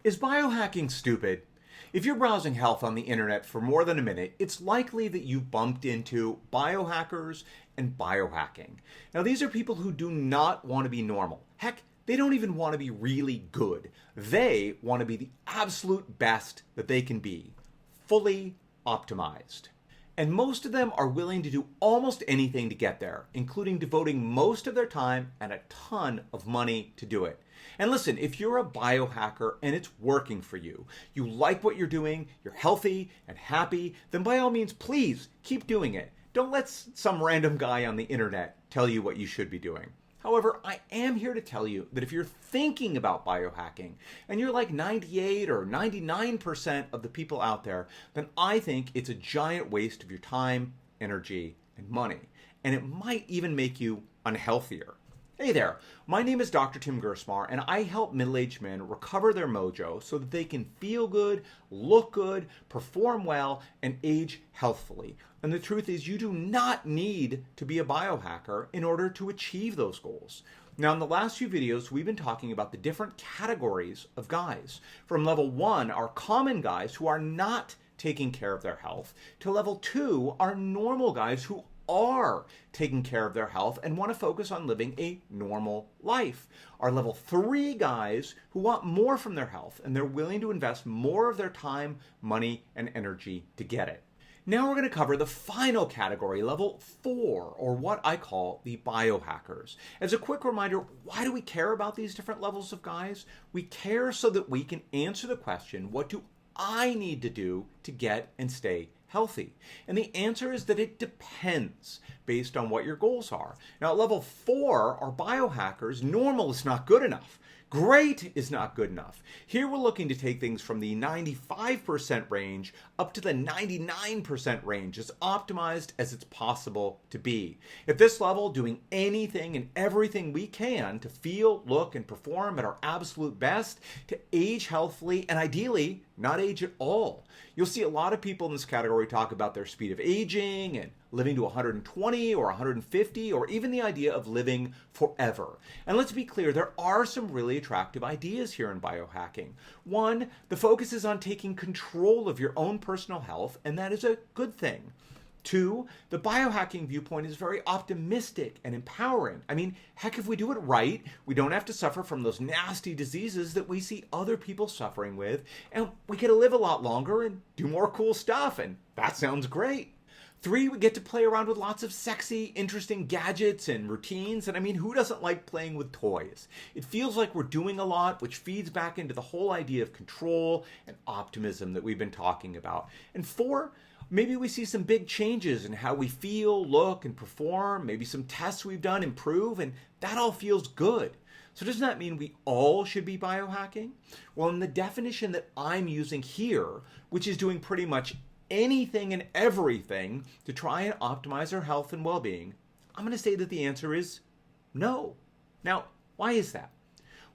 Is biohacking stupid? If you're browsing health on the internet for more than a minute, it's likely that you've bumped into biohackers and biohacking. Now, these are people who do not want to be normal. Heck, they don't even want to be really good. They want to be the absolute best that they can be, fully optimized. And most of them are willing to do almost anything to get there, including devoting most of their time and a ton of money to do it. And listen, if you're a biohacker and it's working for you, you like what you're doing, you're healthy and happy, then by all means, please keep doing it. Don't let some random guy on the internet tell you what you should be doing. However, I am here to tell you that if you're thinking about biohacking and you're like 98 or 99% of the people out there, then I think it's a giant waste of your time, energy, and money. And it might even make you unhealthier. Hey there, my name is Dr. Tim Gersmar, and I help middle-aged men recover their mojo so that they can feel good, look good, perform well, and age healthfully. And the truth is, you do not need to be a biohacker in order to achieve those goals. Now, in the last few videos, we've been talking about the different categories of guys. From level 1 are common guys who are not taking care of their health, to level 2 are normal guys who are taking care of their health and want to focus on living a normal life. Our level 3 guys who want more from their health and they're willing to invest more of their time, money, and energy to get it. Now we're going to cover the final category, level 4, or what I call the biohackers. As a quick reminder, why do we care about these different levels of guys? We care so that we can answer the question, what do I need to do to get and stay healthy? And the answer is that it depends based on what your goals are. Now, at level 4 are biohackers. Normal is not good enough. Great is not good enough. Here we're looking to take things from the 95% range up to the 99% range, as optimized as it's possible to be. At this level, doing anything and everything we can to feel, look, and perform at our absolute best, to age healthfully, and ideally, not age at all. You'll see a lot of people in this category talk about their speed of aging and living to 120 or 150, or even the idea of living forever. And let's be clear, there are some really attractive ideas here in biohacking. One, the focus is on taking control of your own personal health, and that is a good thing. 2, the biohacking viewpoint is very optimistic and empowering. I mean, heck, if we do it right, we don't have to suffer from those nasty diseases that we see other people suffering with, and we get to live a lot longer and do more cool stuff, and that sounds great. 3, we get to play around with lots of sexy, interesting gadgets and routines. And I mean, who doesn't like playing with toys? It feels like we're doing a lot, which feeds back into the whole idea of control and optimism that we've been talking about. And 4, maybe we see some big changes in how we feel, look, and perform. Maybe some tests we've done improve, and that all feels good. So doesn't that mean we all should be biohacking? Well, in the definition that I'm using here, which is doing pretty much anything and everything to try and optimize our health and well-being, I'm going to say that the answer is no. Now, why is that?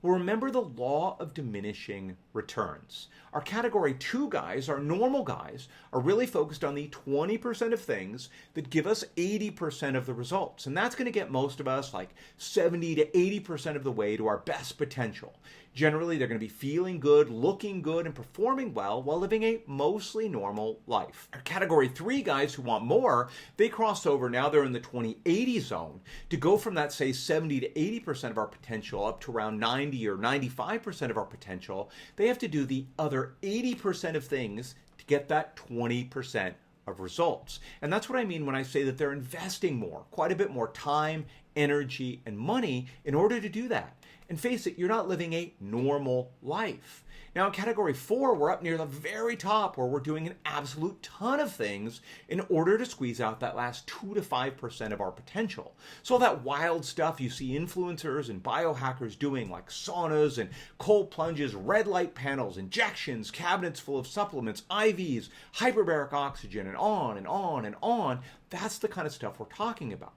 Well, remember the law of diminishing returns. Our category 2 guys, our normal guys, are really focused on the 20% of things that give us 80% of the results. And that's going to get most of us like 70 to 80% of the way to our best potential. Generally, they're going to be feeling good, looking good, and performing well while living a mostly normal life. Our category 3 guys who want more, they cross over. Now they're in the 20-80 zone. To go from that, say, 70 to 80% of our potential up to around 90 or 95% of our potential, they have to do the other 80% of things to get that 20% of results. And that's what I mean when I say that they're investing more, quite a bit more time, energy, and money in order to do that. And face it, you're not living a normal life. Now in category 4, we're up near the very top where we're doing an absolute ton of things in order to squeeze out that last 2 to 5% of our potential. So all that wild stuff you see influencers and biohackers doing, like saunas and cold plunges, red light panels, injections, cabinets full of supplements, IVs, hyperbaric oxygen, and on and on and on, that's the kind of stuff we're talking about.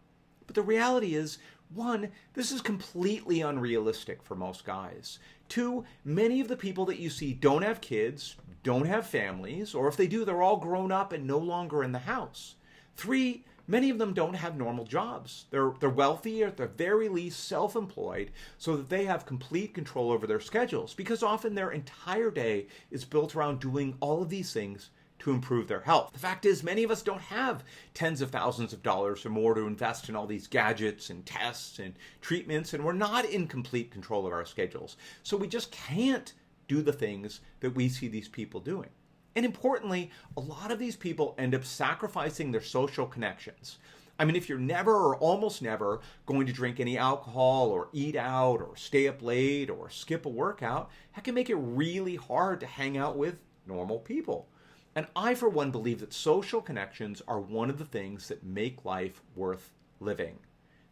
But the reality is, 1, this is completely unrealistic for most guys. 2, many of the people that you see don't have kids, don't have families, or if they do, they're all grown up and no longer in the house. 3, Many of them don't have normal jobs. They're wealthy or at the very least self-employed so that they have complete control over their schedules because often their entire day is built around doing all of these things to improve their health. The fact is, many of us don't have tens of thousands of dollars or more to invest in all these gadgets and tests and treatments, and we're not in complete control of our schedules. So we just can't do the things that we see these people doing. And importantly, a lot of these people end up sacrificing their social connections. I mean, if you're never or almost never going to drink any alcohol or eat out or stay up late or skip a workout, that can make it really hard to hang out with normal people. And I, for one, believe that social connections are one of the things that make life worth living.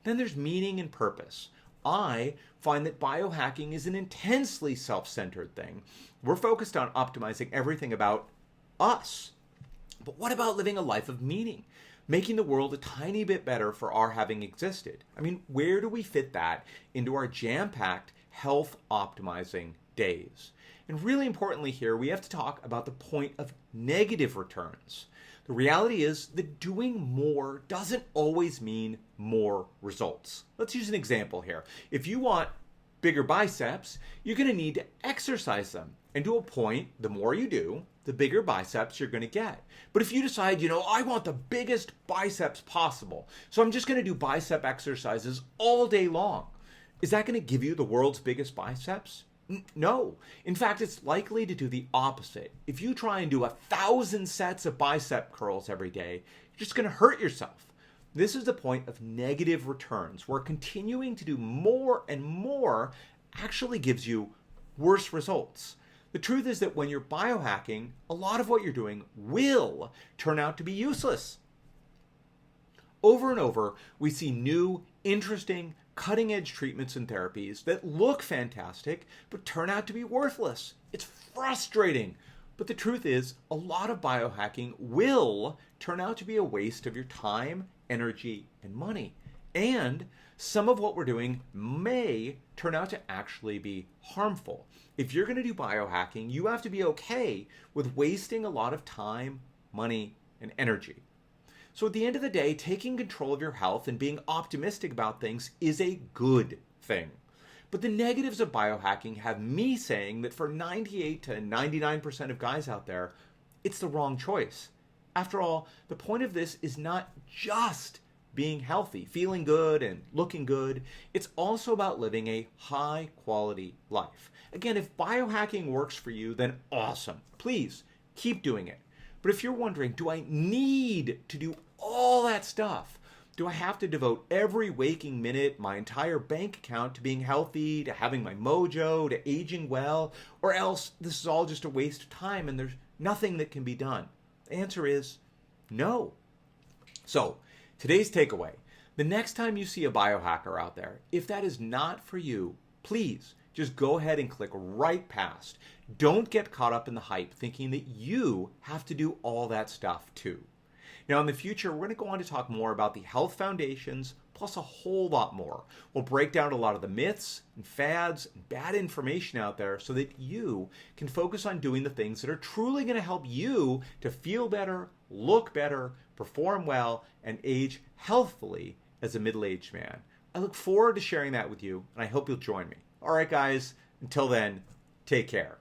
Then there's meaning and purpose. I find that biohacking is an intensely self-centered thing. We're focused on optimizing everything about us. But what about living a life of meaning? Making the world a tiny bit better for our having existed? I mean, where do we fit that into our jam-packed health optimizing days? And really importantly here, we have to talk about the point of negative returns. The reality is that doing more doesn't always mean more results. Let's use an example here. If you want bigger biceps, you're going to need to exercise them. And to a point, the more you do, the bigger biceps you're going to get. But if you decide, I want the biggest biceps possible, so I'm just going to do bicep exercises all day long, is that going to give you the world's biggest biceps? No. In fact, it's likely to do the opposite. If you try and do 1,000 sets of bicep curls every day, you're just going to hurt yourself. This is the point of negative returns, where continuing to do more and more actually gives you worse results. The truth is that when you're biohacking, a lot of what you're doing will turn out to be useless. Over and over, we see new, interesting, cutting-edge treatments and therapies that look fantastic but turn out to be worthless. It's frustrating. But the truth is, a lot of biohacking will turn out to be a waste of your time, energy, and money. And some of what we're doing may turn out to actually be harmful. If you're going to do biohacking, you have to be okay with wasting a lot of time, money, and energy. So at the end of the day, taking control of your health and being optimistic about things is a good thing. But the negatives of biohacking have me saying that for 98 to 99% of guys out there, it's the wrong choice. After all, the point of this is not just being healthy, feeling good and looking good. It's also about living a high quality life. Again, if biohacking works for you, then awesome. Please keep doing it. But if you're wondering, do I need to do all that stuff? Do I have to devote every waking minute, my entire bank account to being healthy, to having my mojo, to aging well, or else this is all just a waste of time and there's nothing that can be done? The answer is no. So, today's takeaway. The next time you see a biohacker out there, if that is not for you, please just go ahead and click right past. Don't get caught up in the hype thinking that you have to do all that stuff too. Now in the future, we're going to go on to talk more about the health foundations, plus a whole lot more. We'll break down a lot of the myths and fads and bad information out there so that you can focus on doing the things that are truly going to help you to feel better, look better, perform well, and age healthfully as a middle-aged man. I look forward to sharing that with you, and I hope you'll join me. All right, guys, until then, take care.